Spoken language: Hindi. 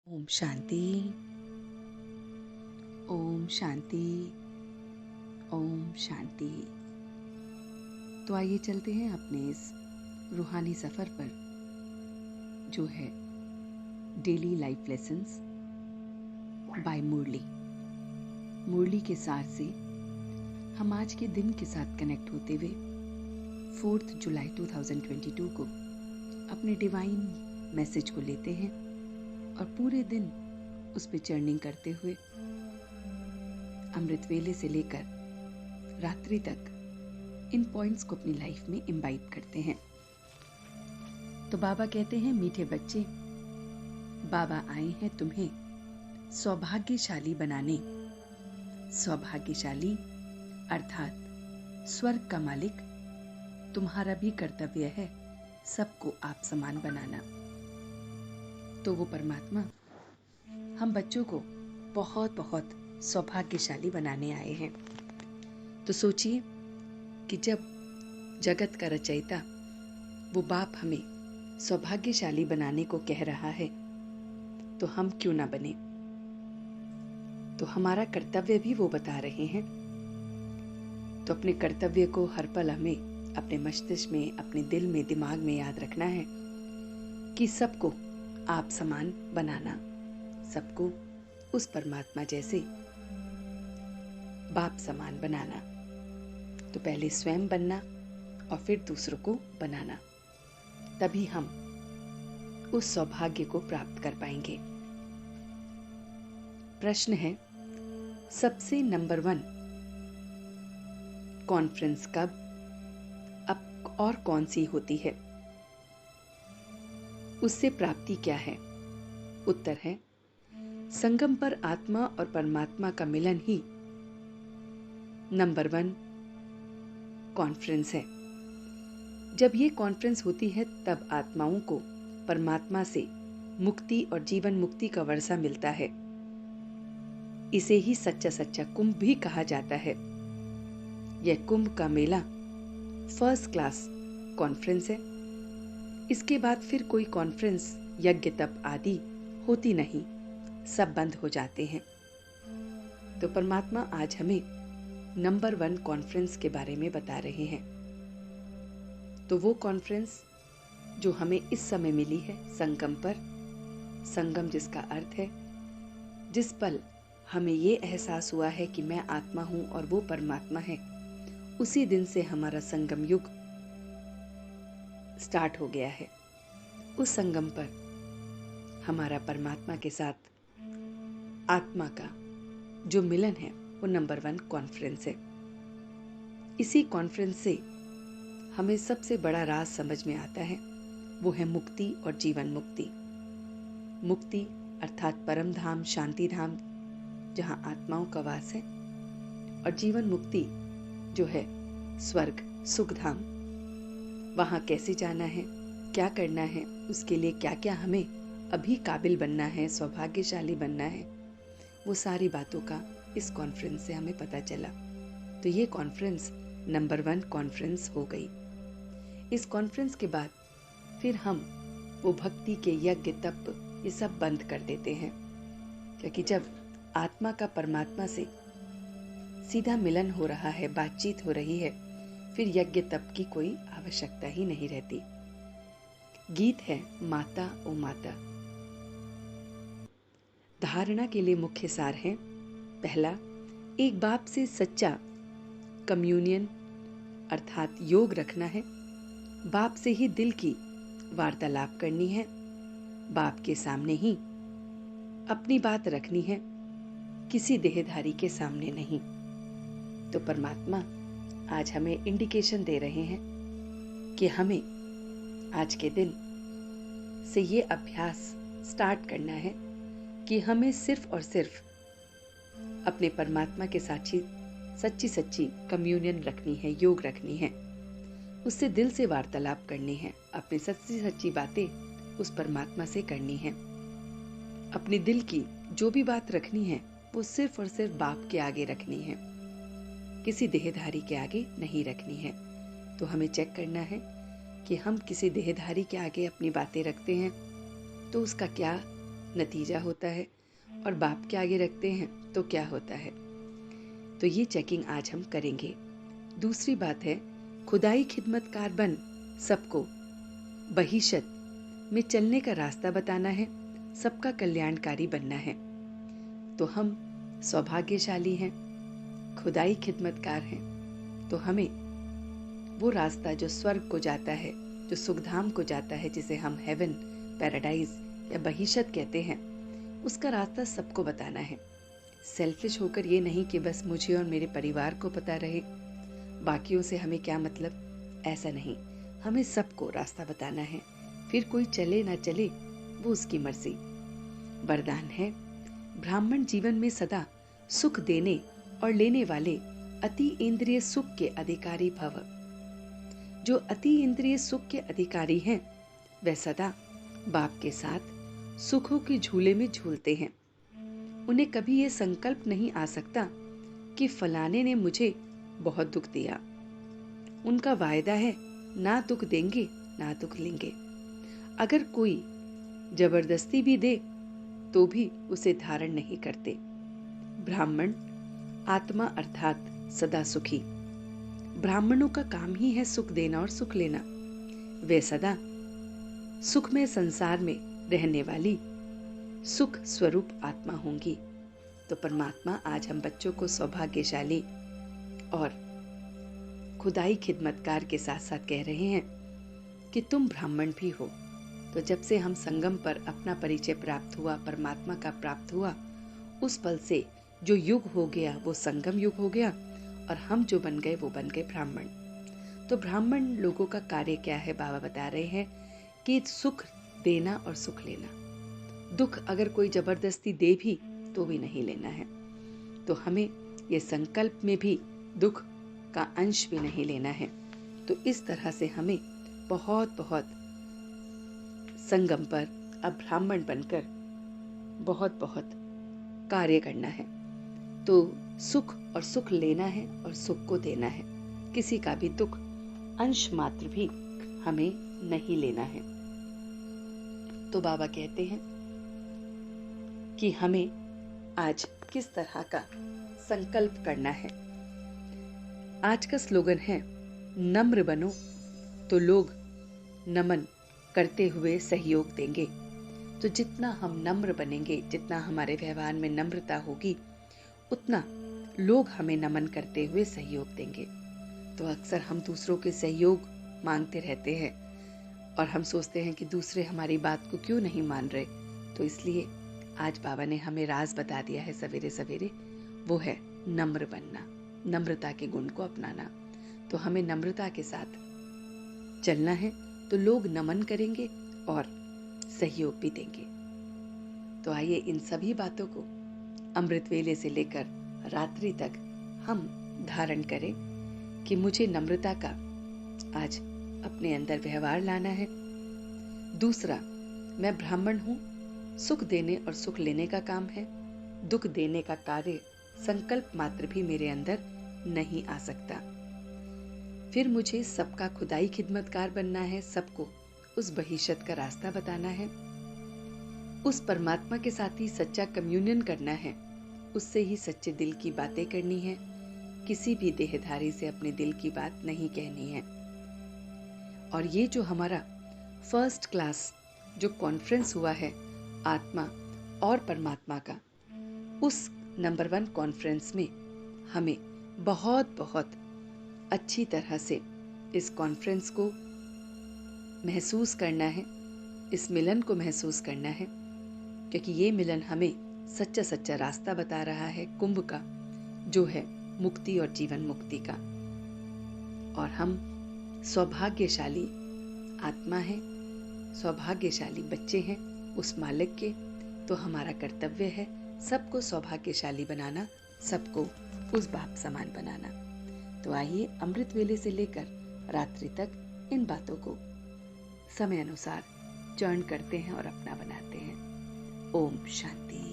ओम शांति। ओम शांति। ओम शांति। तो आइए चलते हैं अपने इस रूहानी सफ़र पर, जो है डेली लाइफ लेसन्स बाय मुरली। मुरली के सार से हम आज के दिन के साथ कनेक्ट होते हुए 4 जुलाई 2022 को अपने डिवाइन मैसेज को लेते हैं और पूरे दिन उस पे जर्निंग करते हुए अमृत वेले से लेकर रात्रि तक इन पॉइंट्स को अपनी लाइफ में इम्बाइब करते हैं। तो बाबा कहते हैं, मीठे बच्चे, बाबा आए हैं तुम्हें सौभाग्यशाली बनाने। सौभाग्यशाली अर्थात स्वर्ग का मालिक। तुम्हारा भी कर्तव्य है सबको आप समान बनाना। तो वो परमात्मा हम बच्चों को बहुत बहुत सौभाग्यशाली बनाने आए हैं। तो सोचिए कि जब जगत का रचयिता वो बाप हमें सौभाग्यशाली बनाने को कह रहा है, तो हम क्यों ना बने। तो हमारा कर्तव्य भी वो बता रहे हैं। तो अपने कर्तव्य को हर पल हमें अपने मस्तिष्क में, अपने दिल में, दिमाग में याद रखना है कि सबको आप समान बनाना, सबको उस परमात्मा जैसे बाप समान बनाना। तो पहले स्वयं बनना और फिर दूसरों को बनाना, तभी हम उस सौभाग्य को प्राप्त कर पाएंगे। प्रश्न है, सबसे नंबर 1 कॉन्फ्रेंस कब, अब और कौन सी होती है, उससे प्राप्ति क्या है? उत्तर है, संगम पर आत्मा और परमात्मा का मिलन ही नंबर 1 कॉन्फ्रेंस है। जब ये कॉन्फ्रेंस होती है तब आत्माओं को परमात्मा से मुक्ति और जीवन मुक्ति का वर्षा मिलता है। इसे ही सच्चा सच्चा कुंभ भी कहा जाता है। यह कुंभ का मेला फर्स्ट क्लास कॉन्फ्रेंस है। इसके बाद फिर कोई कॉन्फ्रेंस, यज्ञ, तप आदि होती नहीं, सब बंद हो जाते हैं। तो परमात्मा आज हमें नंबर 1 कॉन्फ्रेंस के बारे में बता रहे हैं। तो वो कॉन्फ्रेंस जो हमें इस समय मिली है संगम पर, संगम जिसका अर्थ है जिस पल हमें ये एहसास हुआ है कि मैं आत्मा हूं और वो परमात्मा है, उसी दिन से हमारा संगम युग स्टार्ट हो गया है। उस संगम पर हमारा परमात्मा के साथ आत्मा का जो मिलन है वो नंबर 1 कॉन्फ्रेंस है। इसी कॉन्फ्रेंस से हमें सबसे बड़ा राज समझ में आता है, वो है मुक्ति और जीवन मुक्ति। मुक्ति अर्थात परम धाम, शांति धाम, जहाँ आत्माओं का वास है, और जीवन मुक्ति जो है स्वर्ग, सुख धाम। वहाँ कैसे जाना है, क्या करना है, उसके लिए क्या क्या हमें अभी काबिल बनना है, सौभाग्यशाली बनना है, वो सारी बातों का इस कॉन्फ्रेंस से हमें पता चला। तो ये कॉन्फ्रेंस नंबर 1 कॉन्फ्रेंस हो गई। इस कॉन्फ्रेंस के बाद फिर हम वो भक्ति के यज्ञ, तप, ये सब बंद कर देते हैं, क्योंकि जब आत्मा का परमात्मा से सीधा मिलन हो रहा है, बातचीत हो रही है, फिर यज्ञ तप की कोई आवश्यकता ही नहीं रहती। गीत है, माता ओ माता। धारणा के लिए मुख्य सार है, पहला, एक बाप से सच्चा कम्युनियन अर्थात योग रखना है। बाप से ही दिल की वार्तालाप करनी है, बाप के सामने ही अपनी बात रखनी है, किसी देहधारी के सामने नहीं। तो परमात्मा आज हमें इंडिकेशन दे रहे हैं कि हमें आज के दिन से ये अभ्यास स्टार्ट करना है कि हमें सिर्फ और सिर्फ अपने परमात्मा के साथ सच्ची सच्ची कम्युनियन रखनी है, योग रखनी है, उससे दिल से वार्तालाप करनी है, अपनी सच्ची सच्ची बातें उस परमात्मा से करनी है। अपने दिल की जो भी बात रखनी है वो सिर्फ और सिर्फ बाप के आगे रखनी है, किसी देहधारी के आगे नहीं रखनी है। तो हमें चेक करना है कि हम किसी देहधारी के आगे अपनी बातें रखते हैं तो उसका क्या नतीजा होता है और बाप के आगे रखते हैं तो क्या होता है। तो ये चेकिंग आज हम करेंगे। दूसरी बात है, खुदाई खिदमतकार बन सबको बहिशत में चलने का रास्ता बताना है, सबका कल्याणकारी बनना है। तो हम सौभाग्यशाली हैं, खुदाई खिदमतकार हैं, तो हमें वो रास्ता जो स्वर्ग को जाता है, जो सुखधाम को जाता है, जिसे हम हेवन, पैराडाइज या बहिशत कहते हैं, उसका रास्ता सबको बताना है। सेल्फिश होकर ये नहीं कि बस मुझे और मेरे परिवार को पता रहे, बाकियों से हमें क्या मतलब, ऐसा नहीं। हमें सबको रास्ता बताना है। फिर कोई चले ना चले वो उसकी मर्जी। वरदान है, ब्राह्मण जीवन में सदा सुख देने और लेने वाले अति इंद्रिय सुख के अधिकारी भव। जो अति इंद्रिय सुख के अधिकारी हैं वे सदा बाप के साथ सुखों के झूले में झूलते हैं। उन्हें कभी ये संकल्प नहीं आ सकता कि फलाने ने मुझे बहुत दुख दिया। उनका वायदा है, ना दुख देंगे ना दुख लेंगे। अगर कोई जबरदस्ती भी दे तो भी उसे धारण नहीं करते। ब्राह्मण आत्मा अर्थात सदा सुखी। ब्राह्मणों का काम ही है सुख देना और सुख लेना। वे सदा सुखमय संसार में रहने वाली सुख स्वरूप आत्मा होंगी। तो परमात्मा आज हम बच्चों को सौभाग्यशाली और खुदाई खिदमतकार के साथ साथ कह रहे हैं कि तुम ब्राह्मण भी हो। तो जब से हम संगम पर अपना परिचय प्राप्त हुआ, परमात्मा का प्राप्त हुआ, उस पल से जो युग हो गया वो संगम युग हो गया और हम जो बन गए वो बन गए ब्राह्मण। तो ब्राह्मण लोगों का कार्य क्या है, बाबा बता रहे हैं कि सुख देना और सुख लेना। दुख अगर कोई जबरदस्ती दे भी तो भी नहीं लेना है। तो हमें ये संकल्प में भी दुख का अंश भी नहीं लेना है। तो इस तरह से हमें बहुत बहुत संगम पर अब ब्राह्मण बनकर बहुत बहुत कार्य करना है। तो सुख और सुख लेना है और सुख को देना है। किसी का भी दुख अंश मात्र भी हमें नहीं लेना है। तो बाबा कहते हैं कि हमें आज किस तरह का संकल्प करना है। आज का स्लोगन है, नम्र बनो तो लोग नमन करते हुए सहयोग देंगे। तो जितना हम नम्र बनेंगे, जितना हमारे व्यवहार में नम्रता होगी, उतना लोग हमें नमन करते हुए सहयोग देंगे। तो अक्सर हम दूसरों के सहयोग मांगते रहते हैं और हम सोचते हैं कि दूसरे हमारी बात को क्यों नहीं मान रहे। तो इसलिए आज बाबा ने हमें राज बता दिया है सवेरे सवेरे, वो है नम्र बनना, नम्रता के गुण को अपनाना। तो हमें नम्रता के साथ चलना है तो लोग नमन करेंगे और सहयोग भी देंगे। तो आइए इन सभी बातों को अमृत वेले से लेकर रात्रि तक हम धारण करें कि मुझे नम्रता का आज अपने अंदर व्यवहार लाना है। दूसरा, मैं ब्राह्मण हूँ, सुख देने और सुख लेने का काम है। दुख देने का कार्य संकल्प मात्र भी मेरे अंदर नहीं आ सकता। फिर मुझे सबका खुदाई खिदमतकार बनना है, सबको उस बहिशत का रास्ता बताना है, उस परमात्मा के साथ ही सच्चा कम्युनियन करना है, उससे ही सच्चे दिल की बातें करनी है। किसी भी देहधारी से अपने दिल की बात नहीं कहनी है। और ये जो हमारा फर्स्ट क्लास जो कॉन्फ्रेंस हुआ है आत्मा और परमात्मा का, उस नंबर 1 कॉन्फ्रेंस में हमें बहुत बहुत अच्छी तरह से इस कॉन्फ्रेंस को महसूस करना है, इस मिलन को महसूस करना है, क्योंकि ये मिलन हमें सच्चा सच्चा रास्ता बता रहा है कुंभ का, जो है मुक्ति और जीवन मुक्ति का। और हम सौभाग्यशाली आत्मा हैं, सौभाग्यशाली बच्चे हैं उस मालिक के। तो हमारा कर्तव्य है सबको सौभाग्यशाली बनाना, सबको उस बाप समान बनाना। तो आइए अमृत वेले से लेकर रात्रि तक इन बातों को समय अनुसार चर्न करते हैं और अपना बनाते हैं। ओम शांति।